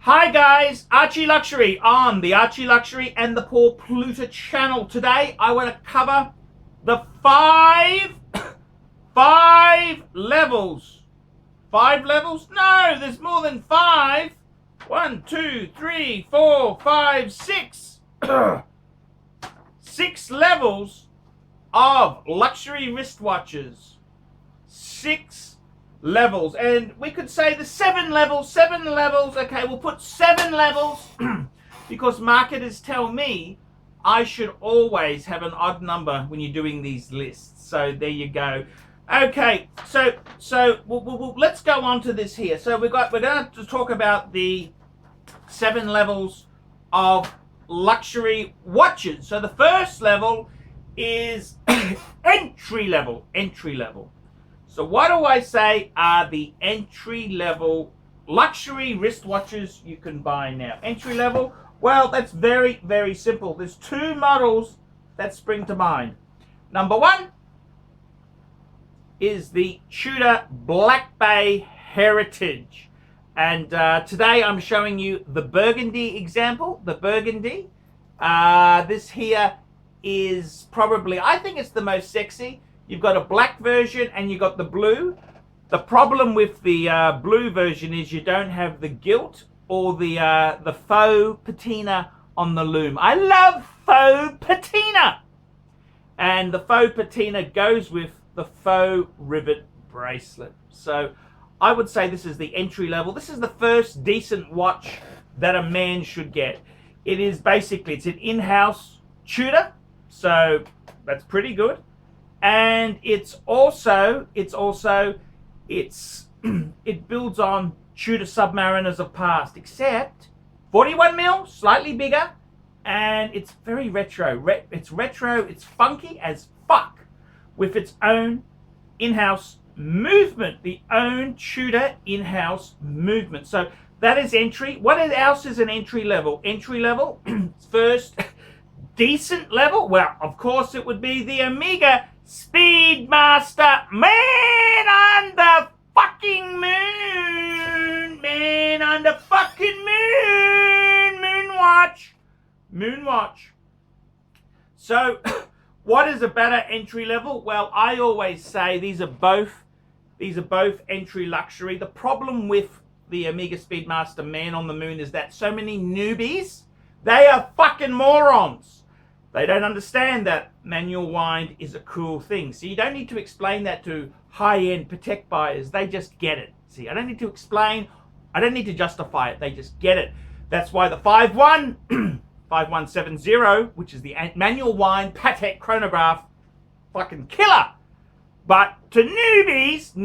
Hi guys, ArchieLuxury on the ArchieLuxury and the Paul Pluta channel. Today I want to cover the five levels. 5 levels? No, there's more than 5. 1, 2, 3, 4, 5, 6. 6 levels of luxury wristwatches. 6 levels, and we could say the 7 levels. Okay, we'll put 7 levels because marketers tell me I should always have an odd number when you're doing these lists. So there you go. Okay, so let's go on to this here. So we're going to talk about the 7 levels of luxury watches. So the first level is entry level. So what do I say are the entry-level luxury wristwatches you can buy now? Entry level? Well, that's very, very simple. There's 2 models that spring to mind. Number 1 is the Tudor Black Bay Heritage. And today I'm showing you the burgundy example, the burgundy. This here is probably, I think it's the most sexy. You've got a black version and you've got the blue. The problem with the blue version is you don't have the gilt or the faux patina on the loom. I love faux patina. And the faux patina goes with the faux rivet bracelet. So I would say this is the entry level. This is the first decent watch that a man should get. It is basically, it's an in-house Tudor. So that's pretty good. And it builds on Tudor Submariners of past, except 41 mil, slightly bigger, and it's very retro. It's retro, it's funky as fuck, with its own in-house movement, the own Tudor in-house movement. So that is entry. What else is an entry level? Entry level, first decent level, well, of course it would be the Omega Speedmaster, man on the fucking moon, moonwatch. So what is a better entry level? Well, I always say these are both entry luxury. The problem with the Omega Speedmaster Man on the Moon is that so many newbies, they are fucking morons. They don't understand that manual wind is a cool thing. So you don't need to explain that to high-end Patek buyers. They just get it. See, I don't need to explain. I don't need to justify it. They just get it. That's why the 5170, which is the manual wind Patek chronograph, fucking killer. But to newbies,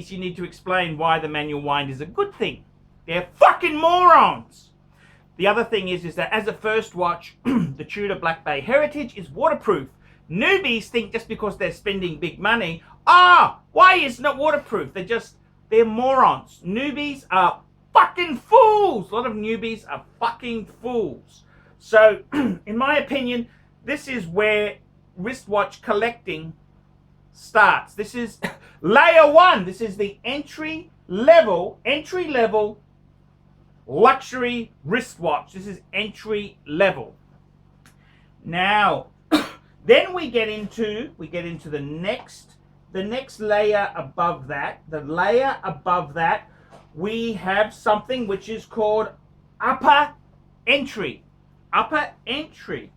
you need to explain why the manual wind is a good thing. They're fucking morons. The other thing is that as a first watch, the Tudor Black Bay Heritage is waterproof. Newbies think just because they're spending big money, why isn't it waterproof? They're morons. Newbies are fucking fools. A lot of newbies are fucking fools. So, in my opinion, this is where wristwatch collecting starts. This is layer 1. This is the entry level luxury wristwatch. This is entry level. Now, then we get into the next layer above that. The layer above that, we have something which is called upper entry. Upper entry.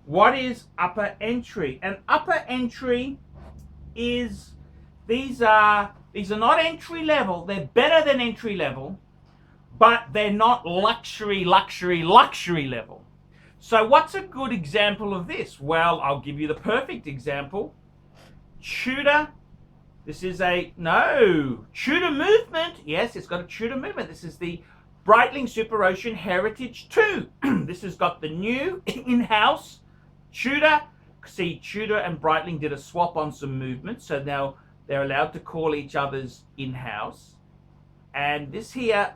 What is upper entry? And upper entry is these are not entry level. They're better than entry level, but they're not luxury level. So what's a good example of this? Well, I'll give you the perfect example. Tudor. This is Tudor movement. Yes, it's got a Tudor movement. This is the Breitling Super Ocean Heritage 2. This has got the new in-house Tudor. See, Tudor and Breitling did a swap on some movement, so now they're allowed to call each other's in-house. And this here,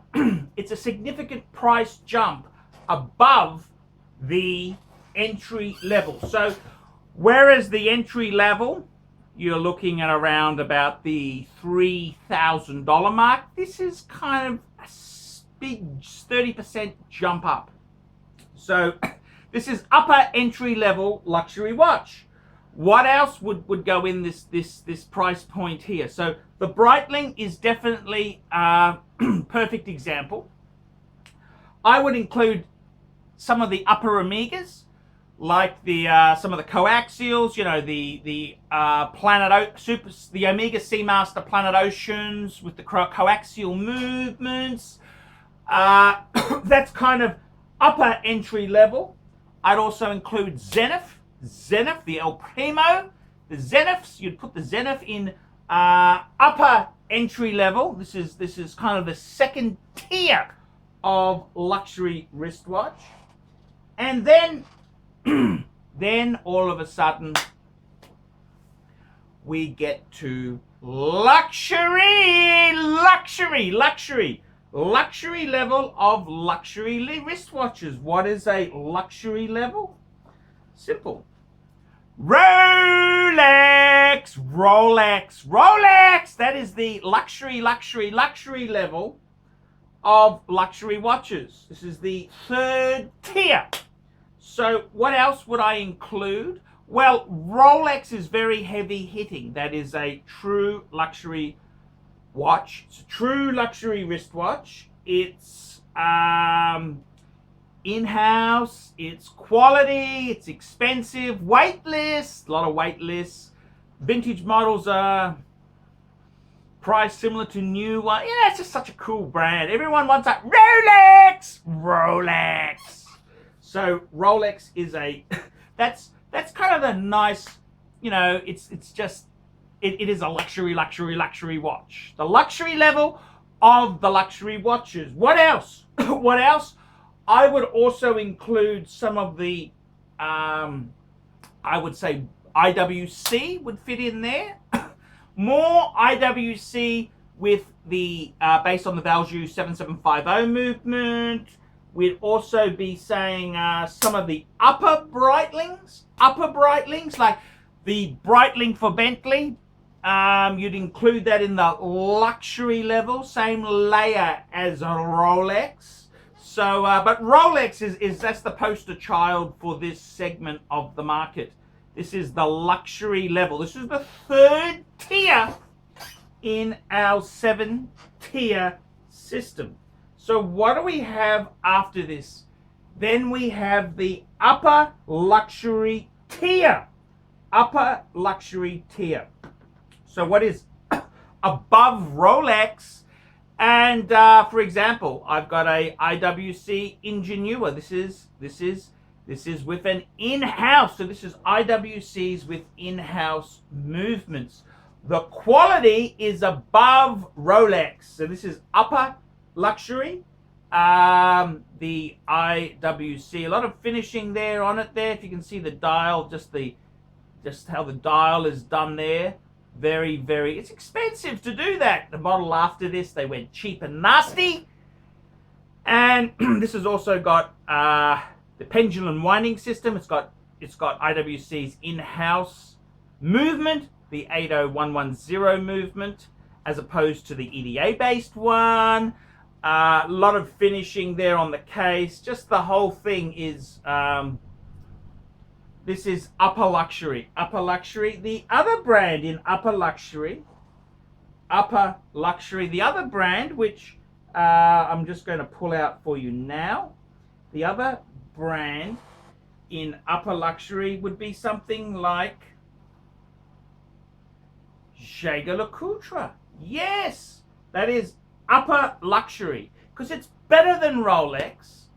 it's a significant price jump above the entry level. So whereas the entry level, you're looking at around about the $3,000 mark, this is kind of big 30% jump up. So this is upper entry level luxury watch. What else would go in this price point here? So the Breitling is definitely a perfect example. I would include some of the upper Omegas, like the some of the coaxials, you know, the Omega Seamaster Planet Oceans with the coaxial movements. That's kind of upper entry level. I'd also include Zenith, the El Primo, the Zeniths. You'd put the Zenith in upper entry level. This is kind of the second tier of luxury wristwatch, and then then all of a sudden we get to luxury level of luxury wristwatches. What is a luxury level? Simple. Rolex. That is the luxury level of luxury watches. This is the third tier. So what else would I include? Well, Rolex is very heavy hitting. That is a true luxury watch. It's a true luxury wristwatch. It's in-house, it's quality, it's expensive, weightless, a lot of weightless. Vintage models are priced similar to new one. Yeah, it's just such a cool brand. Everyone wants a Rolex. So Rolex is a that's kind of a nice, you know, it's just it is a luxury watch. The luxury level of the luxury watches. What else? What else? I would also include some of the I would say IWC would fit in there. More IWC with the based on the Valjoux 7750 movement. We'd also be saying some of the upper Breitlings, like the Breitling for Bentley. You'd include that in the luxury level, same layer as a Rolex. So, but Rolex is that's the poster child for this segment of the market. This is the luxury level. This is the third tier in our 7-tier system. So what do we have after this? Then we have the upper luxury tier. Upper luxury tier. So what is above Rolex? And for example, I've got a IWC Ingenua. This is with an in-house. So this is IWCs with in-house movements. The quality is above Rolex. So this is upper luxury. The IWC, a lot of finishing there on it there. If you can see the dial, just how the dial is done there. Very, very, it's expensive to do that. The model after this, they went cheap and nasty. And this has also got the pendulum winding system. It's got IWC's in-house movement, the 80110 movement, as opposed to the EDA-based one. A lot of finishing there on the case. Just the whole thing is, this is upper luxury. The other brand in upper luxury, the other brand, which I'm just going to pull out for you now. The other brand in upper luxury would be something like JEWELLERY. Yes, that is upper luxury because it's better than Rolex.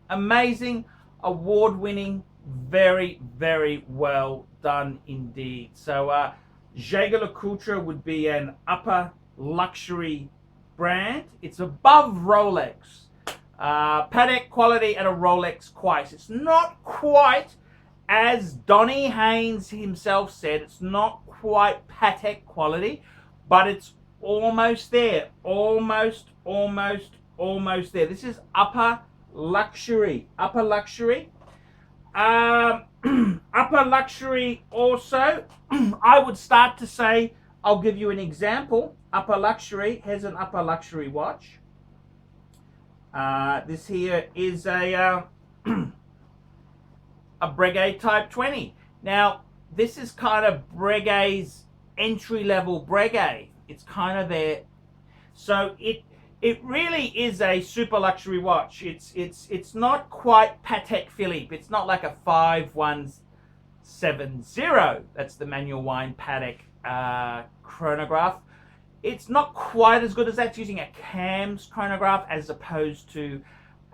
Amazing, award-winning, very, very well done indeed. So JEWELLERY would be an upper luxury brand. It's above Rolex. Patek quality at a Rolex price. It's not quite, as Donny Haynes himself said, it's not quite Patek quality, but it's almost there. Almost there. This is upper luxury. Upper luxury also, I would start to say I'll give you an example. Upper Luxury has an Upper Luxury watch. This here is a Breguet Type 20. Now, this is kind of Breguet's entry-level Breguet. It's kind of there. So it really is a super luxury watch. It's not quite Patek Philippe. It's not like a 5170. That's the manual wind Patek chronograph. It's not quite as good as that. It's using a CAMS chronograph as opposed to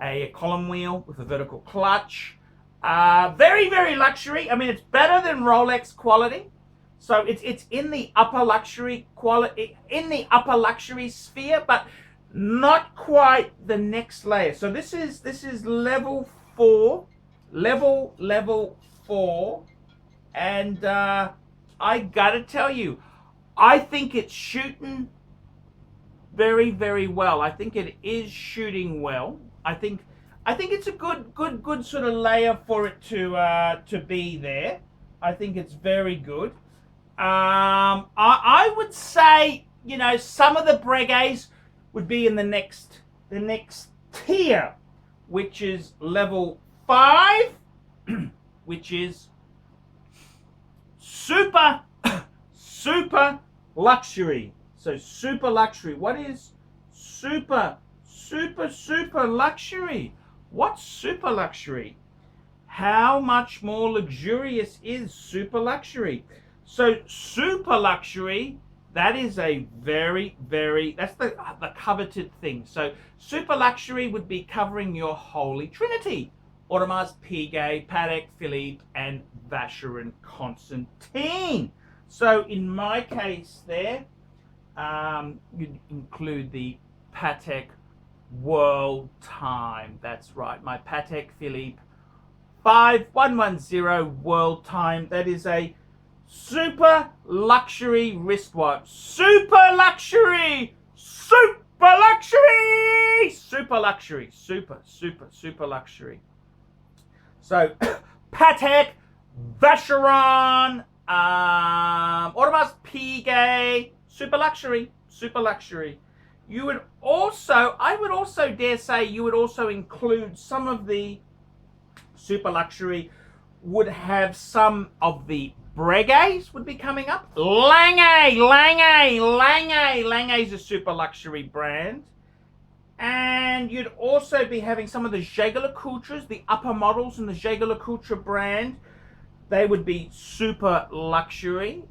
a column wheel with a vertical clutch. Very, very luxury. I mean, it's better than Rolex quality. So it's in the upper luxury quality, in the upper luxury sphere, but not quite the next layer. So this is level 4, level 4, and I gotta tell you, I think it's shooting very, very well. I think it is shooting well. I think it's a good sort of layer for it to be there. I think it's very good. I would say, you know, some of the Breguets would be in the next tier, which is level 5, which is super luxury. So super luxury. What is super luxury? What's super luxury? How much more luxurious is super luxury? So super luxury, that is a very, that's the coveted thing. So super luxury would be covering your holy trinity: Audemars Piguet, Patek Philippe, and Vacheron Constantin. So in my case there, you'd include the Patek World Time. That's right, my Patek Philippe 5110 World Time. That is a super luxury wristwatch. Super luxury! Super luxury! Super luxury. Super luxury. So, Patek, Vacheron, Audemars Piguet, super luxury. You would also, I would also dare say, you would also include some of the super luxury, would have some of the Breguets would be coming up. Lange is a super luxury brand. And you'd also be having some of the JEWELLERY, the upper models in the JEWELLERY brand. They would be super luxury.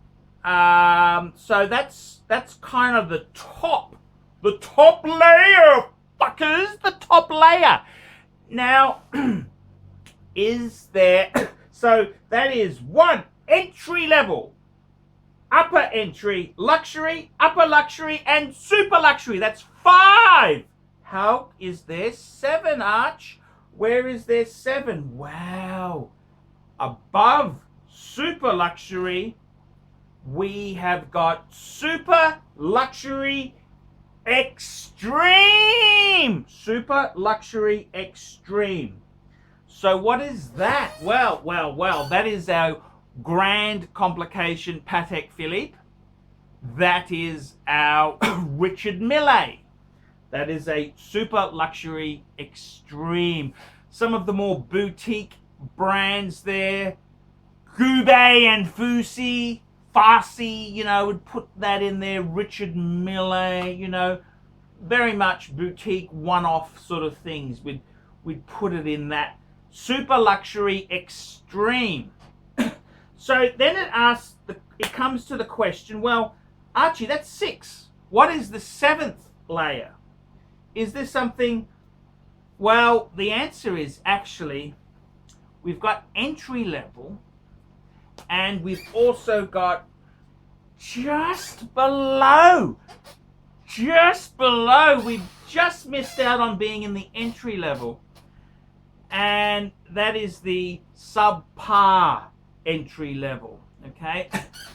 So that's kind of the top layer, fuckers, the top layer. Now, is there, so that is 1, entry level, upper entry, luxury, upper luxury, and super luxury. That's 5. How is there 7, Arch? Where is there 7? Wow. Above super luxury, we have got super luxury extreme. Super luxury extreme. So what is that? Well, that is our grand complication Patek Philippe. That is our Richard Mille. That is a super luxury extreme. Some of the more boutique brands there, Goubet and Farsi, you know, would put that in there. Richard Mille, you know, very much boutique one-off sort of things. We'd put it in that super luxury extreme. So then it comes to the question, well, Archie, that's 6. What is the 7th layer? Is there something? Well, the answer is actually, we've got entry level, and we've also got just below, we've just missed out on being in the entry level, and that is the subpar entry level. Okay,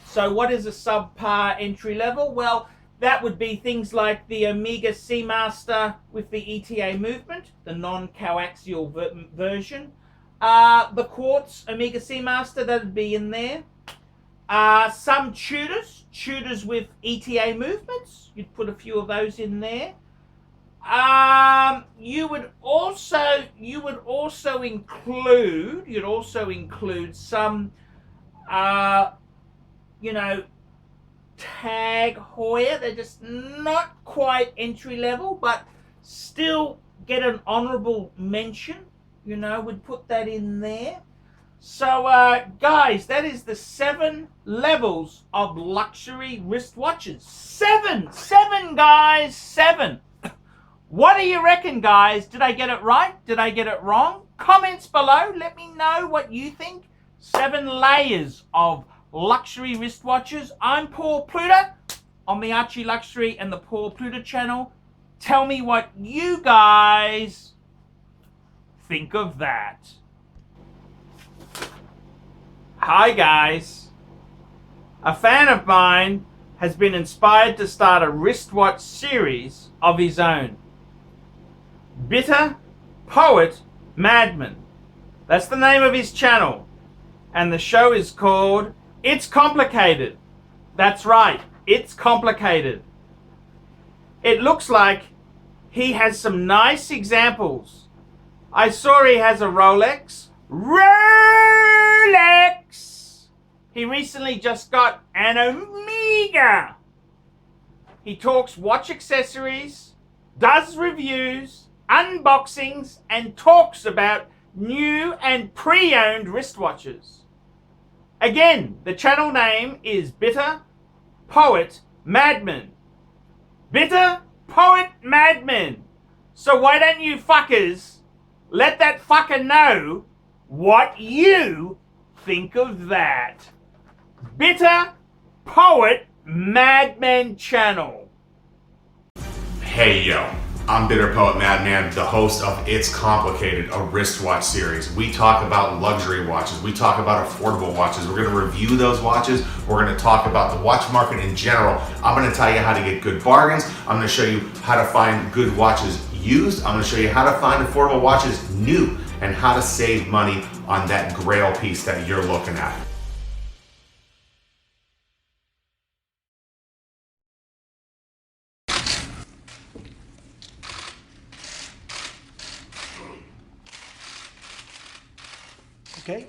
so what is a subpar entry level? Well, that would be things like the Omega Seamaster with the ETA movement, the non-coaxial version. The Quartz Omega Seamaster, that would be in there. Some tutors with ETA movements. You'd put a few of those in there. You'd also include some, tag Hoya. They're just not quite entry level, but still get an honorable mention. We'd put that in there. So, guys, that is the 7 levels of luxury wristwatches. 7, guys, 7. What do you reckon, guys? Did I get it right? Did I get it wrong? Comments below. Let me know what you think. 7 layers of luxury wristwatches. I'm Paul Pluta on the ArchieLuxury and the Paul Pluta channel. Tell me what you guys think of that. Hi guys. A fan of mine has been inspired to start a wristwatch series of his own. Bitter Poet Madman. That's the name of his channel. And the show is called It's Complicated. That's right, it's complicated. It looks like he has some nice examples. I saw he has a Rolex. He recently just got an Omega. He talks watch accessories, does reviews, unboxings, and talks about new and pre-owned wristwatches. Again, the channel name is Bitter Poet Madman. Bitter Poet Madman. So why don't you fuckers let that fucker know what you think of that. Bitter Poet Madman channel. Hey yo, I'm Bitter Poet Madman, the host of It's Complicated, a wristwatch series. We talk about luxury watches, we talk about affordable watches, we're going to review those watches, we're going to talk about the watch market in general. I'm going to tell you how to get good bargains, I'm going to show you how to find good watches used, I'm going to show you how to find affordable watches new, and how to save money on that grail piece that you're looking at. Okay.